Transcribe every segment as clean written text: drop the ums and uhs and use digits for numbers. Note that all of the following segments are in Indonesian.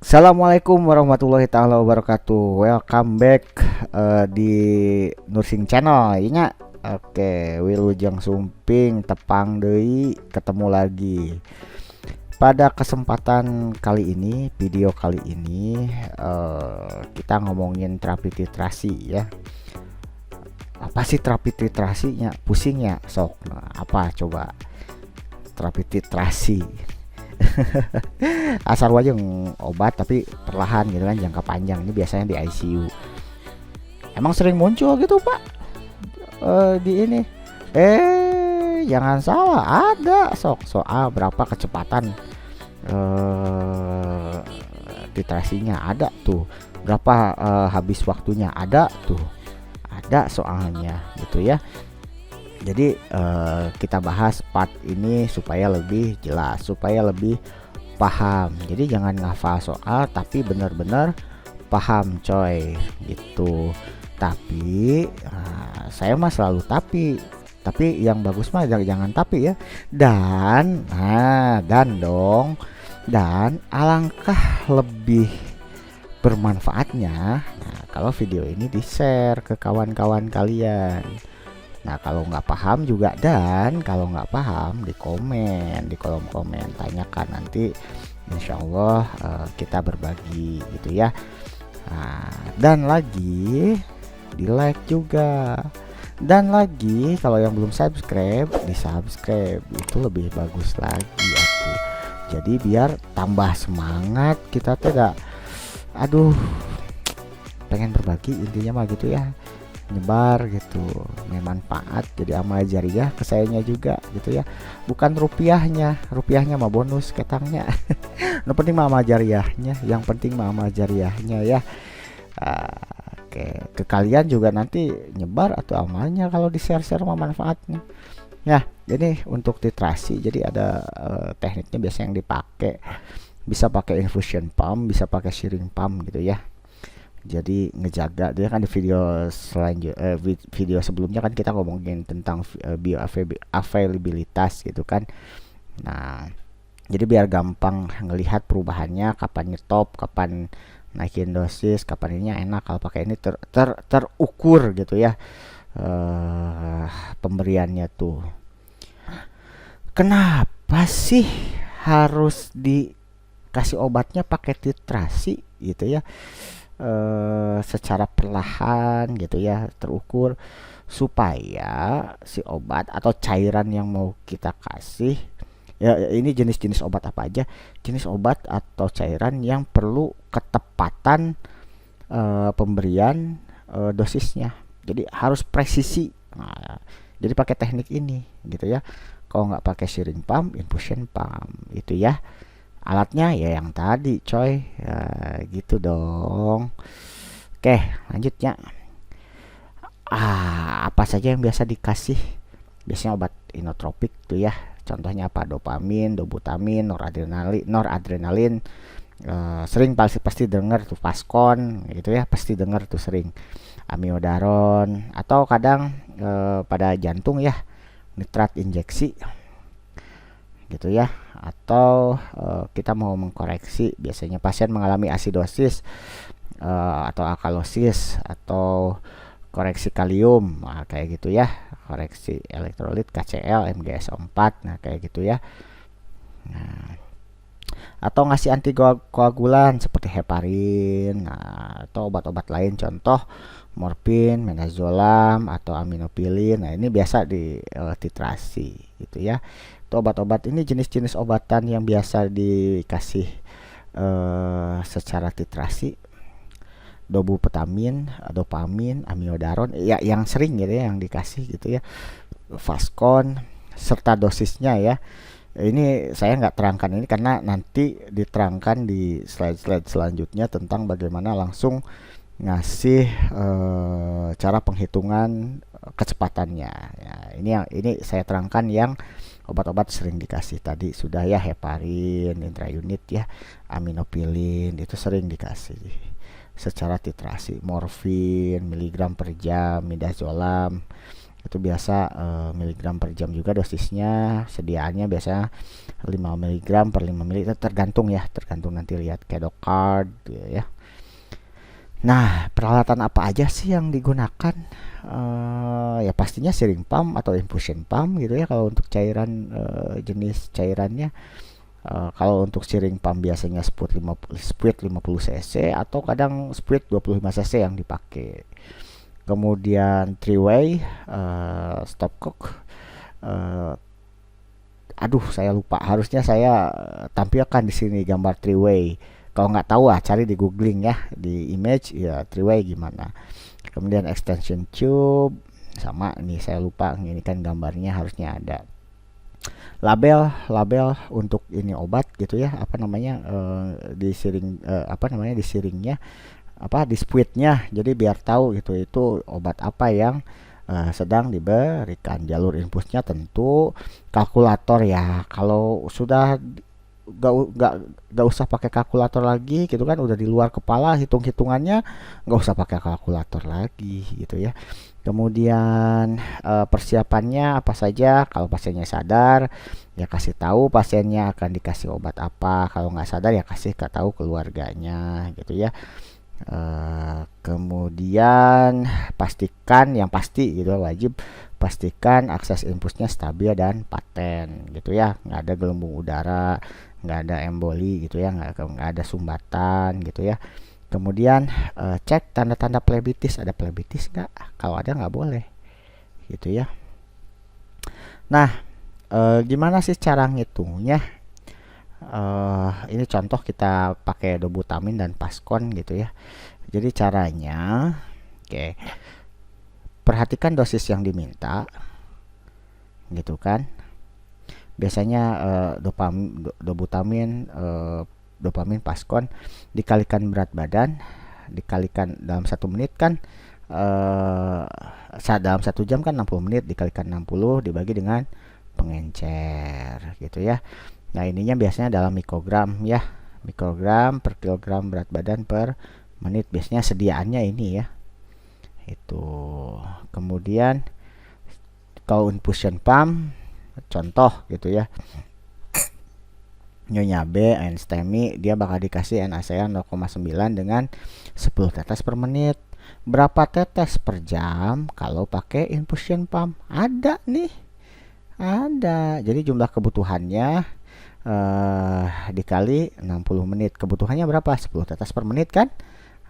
Assalamualaikum warahmatullahi taala wabarakatuh. Welcome back di Nursing Channel. Iya. Oke, Wilujeng Sumping tepang deui ketemu lagi. Pada kesempatan kali ini, video kali ini kita ngomongin terapi titrasi ya. Apa sih terapi titrasinya? Pusingnya sok. Nah, apa coba terapi titrasi? Asal aja obat tapi perlahan gitu kan, jangka panjang. Ini biasanya di ICU. Emang sering muncul gitu Pak di ini. Jangan salah, ada sok soal berapa kecepatan eh titrasinya ada tuh, berapa habis waktunya ada tuh, ada soalnya gitu ya. Jadi kita bahas part ini supaya lebih jelas, supaya lebih paham. Jadi jangan ngafal soal tapi benar-benar paham coy gitu. Tapi saya mah selalu tapi yang bagus mah jangan tapi ya. Dan alangkah lebih bermanfaatnya kalau video ini di-share ke kawan-kawan kalian. Nah kalau nggak paham juga, dan kalau nggak paham di komen, di kolom komen tanyakan, nanti insya Allah kita berbagi gitu ya. Dan lagi di like juga, dan lagi kalau yang belum subscribe di subscribe, itu lebih bagus lagi aku. Jadi biar tambah semangat kita tidak, aduh, pengen berbagi intinya mah gitu ya, nyebar gitu, bermanfaat jadi amal jariah ke sayanya juga gitu ya, bukan rupiahnya mah bonus ketangnya. No penting mah amal jariahnya, yang penting mah amal jariahnya ya. Oke, ke kalian juga nanti nyebar atau amalnya kalau di share mah manfaatnya ya. Jadi untuk titrasi, jadi ada tekniknya biasa yang dipakai, bisa pakai infusion pump, bisa pakai syringe pump gitu ya. Jadi ngejaga dia kan. Di video selanjutnya, video sebelumnya kan kita ngomongin tentang bioavailabilitas gitu kan. Nah jadi biar gampang ngelihat perubahannya, kapan nyetop, kapan naikin dosis, kapan ininya enak. Kalau pakai ini terukur gitu ya pemberiannya tuh. Kenapa sih harus dikasih obatnya pakai titrasi gitu ya, secara perlahan gitu ya, terukur, supaya si obat atau cairan yang mau kita kasih ya, ini jenis-jenis obat apa aja, jenis obat atau cairan yang perlu ketepatan pemberian dosisnya, jadi harus presisi. Nah, jadi pakai teknik ini gitu ya. Kalau nggak pakai syringe pump, infusion pump itu ya. Alatnya ya yang tadi coy ya, gitu dong. Oke lanjutnya, apa saja yang biasa dikasih? Biasanya obat inotropik tuh ya, contohnya apa? Dopamin, dobutamin, noradrenalin. Sering pasti dengar tuh Paskon gitu ya, pasti dengar tuh sering. Amiodaron, atau kadang pada jantung ya, nitrat injeksi gitu ya. Atau kita mau mengkoreksi, biasanya pasien mengalami asidosis atau alkalosis, atau koreksi kalium, kayak gitu ya, koreksi elektrolit KCl MgSO4, nah kayak gitu ya. Nah, atau ngasih antikoagulan seperti heparin, atau obat-obat lain, contoh morfin, menazolam, atau aminopilin. Nah ini biasa di titrasi gitu ya. Itu obat-obat, ini jenis-jenis obatan yang biasa dikasih secara titrasi. Dobupetamin, dopamin, amiodaron ya yang sering gitu ya, yang dikasih gitu ya. Vaskon serta dosisnya ya. Ini saya nggak terangkan ini karena nanti diterangkan di slide-slide selanjutnya tentang bagaimana langsung ngasih cara penghitungan kecepatannya ya. Ini saya terangkan yang obat-obat sering dikasih tadi sudah ya, heparin intraunit ya, aminopilin itu sering dikasih secara titrasi, morfin miligram per jam, midazolam Itu biasa miligram per jam juga dosisnya, sediaannya biasanya 5 miligram per 5 mili, tergantung ya, tergantung nanti lihat Kedocard ya. Nah, peralatan apa aja sih yang digunakan? Ya pastinya syringe pump atau infusion pump gitu ya kalau untuk cairan, jenis cairannya. Kalau untuk syringe pump biasanya Spuit 50 cc atau kadang Spuit 25 cc yang dipakai. Kemudian three way stopcock. Aduh, saya lupa. Harusnya saya tampilkan di sini gambar three way. Kalau nggak tahu cari di googling ya, di image ya three way gimana. Kemudian extension tube sama nih, saya lupa ini kan gambarnya, harusnya ada. Label untuk ini obat gitu ya, apa namanya, di siring, apa namanya, di siringnya, apa di spuitnya, jadi biar tahu gitu itu obat apa yang sedang diberikan. Jalur infusnya tentu kalkulator ya, kalau sudah gak usah pakai kalkulator lagi gitu kan, udah di luar kepala hitung-hitungannya, gak usah pakai kalkulator lagi gitu ya. Kemudian persiapannya apa saja, kalau pasiennya sadar ya kasih tahu pasiennya akan dikasih obat apa, kalau nggak sadar ya kasih tahu keluarganya gitu ya. Kemudian pastikan, yang pasti gitu, wajib pastikan akses infusnya stabil dan paten gitu ya, nggak ada gelembung udara, nggak ada emboli gitu ya, nggak ada sumbatan gitu ya. Kemudian cek tanda-tanda plebitis, ada plebitis nggak? Kalau ada nggak boleh gitu ya. Nah, gimana sih cara ngitungnya? Ini contoh kita pakai Dobutamin dan Paskon gitu ya. Jadi caranya, oke, perhatikan dosis yang diminta gitu kan. Biasanya Dobutamin, dopamin, Paskon dikalikan berat badan, dikalikan dalam 1 menit kan, dalam 1 jam kan 60 menit, dikalikan 60 dibagi dengan pengencer gitu ya. Nah ininya biasanya dalam mikrogram ya, mikrogram per kilogram berat badan per menit, biasanya sediaannya ini ya itu. Kemudian kalau infusion pump contoh gitu ya, Nyonya B Einstemi dia bakal dikasih NaCl 0,9 dengan 10 tetes per menit. Berapa tetes per jam kalau pakai infusion pump? Ada nih, ada. Jadi jumlah kebutuhannya dikali 60 menit, kebutuhannya berapa? 10 tetes per menit kan.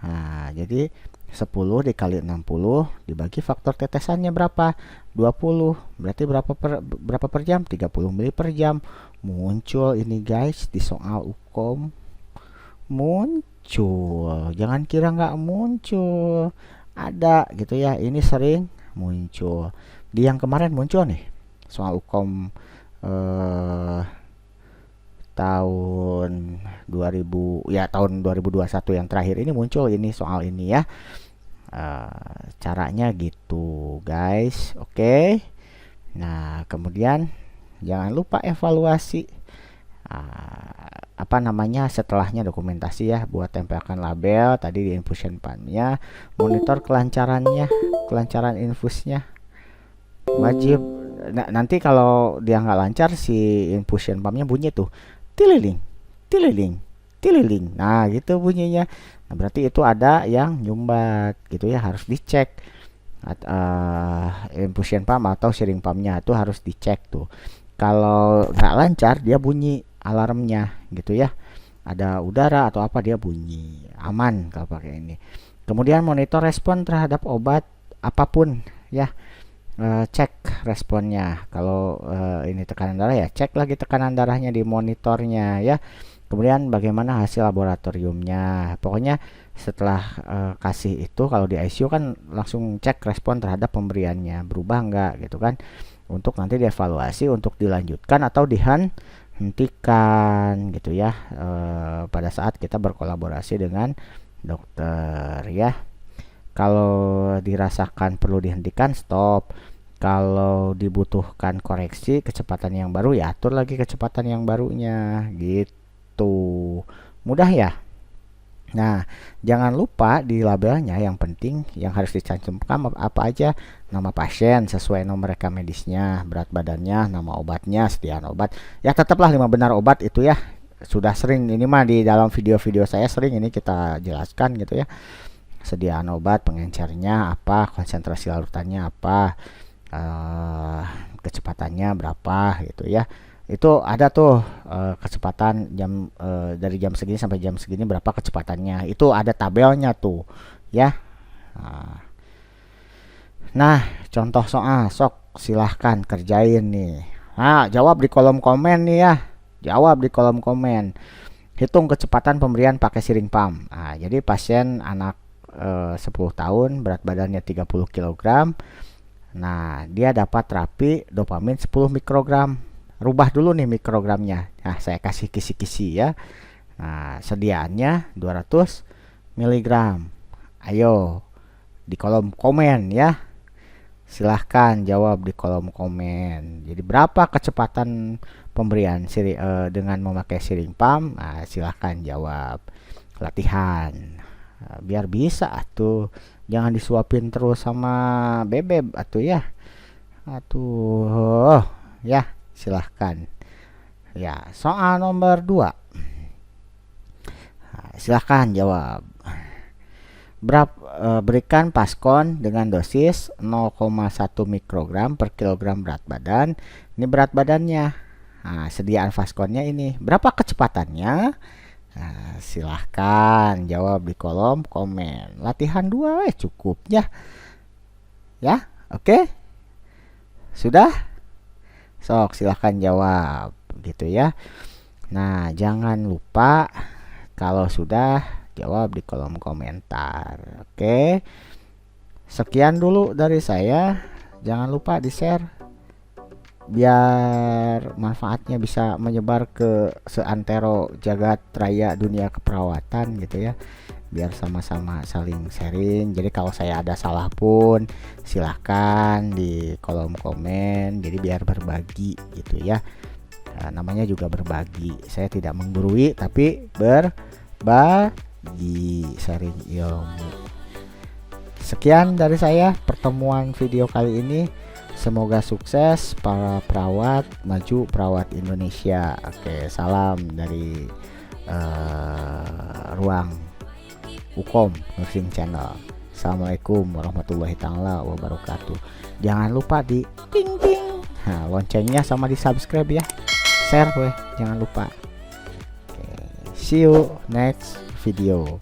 Nah jadi 10 dikali 60 dibagi faktor tetesannya berapa? 20. Berarti berapa per jam? 30 mili per jam. Muncul ini guys di soal UKOM, muncul. Jangan kira nggak muncul, ada gitu ya. Ini sering muncul. Di yang kemarin muncul nih soal UKOM tahun 2000 ya, tahun 2021 yang terakhir ini muncul ini soal ini ya. Caranya gitu guys. Oke. Nah kemudian jangan lupa evaluasi apa namanya setelahnya, dokumentasi ya, buat tempelkan label tadi di infusion pumpnya, monitor kelancarannya, kelancaran infusnya wajib. Nah, nanti kalau dia nggak lancar si infusion pumpnya bunyi tuh tililing tililing tililing, nah gitu bunyinya. Nah, berarti itu ada yang nyumbat gitu ya, harus dicek. Infusion pump atau syringe pumpnya itu harus dicek tuh. Kalau nggak lancar dia bunyi alarmnya gitu ya, ada udara atau apa dia bunyi, aman kalau pakai ini. Kemudian monitor respon terhadap obat apapun ya, cek responnya. Kalau ini tekanan darah ya cek lagi tekanan darahnya di monitornya ya. Kemudian bagaimana hasil laboratoriumnya, pokoknya setelah kasih itu, kalau di ICU kan langsung cek respon terhadap pemberiannya berubah enggak gitu kan, untuk nanti dievaluasi untuk dilanjutkan atau dihentikan gitu ya, pada saat kita berkolaborasi dengan dokter ya. Kalau dirasakan perlu dihentikan, stop. Kalau dibutuhkan koreksi kecepatan yang baru ya atur lagi kecepatan yang barunya gitu. Mudah ya. Nah, jangan lupa di labelnya, yang penting yang harus dicantumkan apa aja: nama pasien sesuai nomor rekam medisnya, berat badannya, nama obatnya, sediaan obat. Ya tetaplah 5 benar obat itu ya. Sudah sering ini mah di dalam video-video saya sering ini kita jelaskan gitu ya. Sediaan obat, pengencernya apa, konsentrasi larutannya apa, kecepatannya berapa gitu ya. Itu ada tuh kecepatan jam dari jam segini sampai jam segini berapa kecepatannya, itu ada tabelnya tuh ya. Nah, contoh soal sok silahkan kerjain nih. Nah, jawab di kolom komen nih ya, jawab di kolom komen. Hitung kecepatan pemberian pakai siring pump. Nah, jadi pasien anak 10 tahun, berat badannya 30 kg. Nah, dia dapat terapi dopamin 10 mikrogram. Rubah dulu nih mikrogramnya. Nah, saya kasih kisi-kisi ya. Nah, sediaannya 200 miligram. Ayo di kolom komen ya. Silahkan jawab di kolom komen. Jadi berapa kecepatan pemberian dengan memakai siring pump? Nah, silahkan jawab. Latihan. Nah, biar bisa atuh. Jangan disuapin terus sama bebek atuh ya. Atuh ya. Silahkan ya. Soal nomor 2, nah, silahkan jawab. Berikan Paskon dengan dosis 0,1 mikrogram per kilogram berat badan. Ini berat badannya. Nah, sediaan Paskonnya ini berapa kecepatannya? Nah, silahkan jawab di kolom komen. Latihan 2 cukup ya. Ya, oke. Sudah? Sok silahkan jawab gitu ya. Nah, jangan lupa kalau sudah jawab di kolom komentar. Oke. Sekian dulu dari saya. Jangan lupa di-share biar manfaatnya bisa menyebar ke seantero jagat raya dunia keperawatan gitu ya. Biar sama-sama saling sharing. Jadi kalau saya ada salah pun silahkan di kolom komen. Jadi biar berbagi gitu ya. Nah, namanya juga berbagi. Saya tidak menggurui tapi berbagi, sharing ilmu. Sekian dari saya pertemuan video kali ini. Semoga sukses para perawat, maju perawat Indonesia. Oke, salam dari ruang Ukom Nursing Channel. Assalamualaikum warahmatullahi taala wabarakatuh. Jangan lupa di ting ting, nah, loncengnya sama di subscribe ya. Share jangan lupa. Okay, see you next video.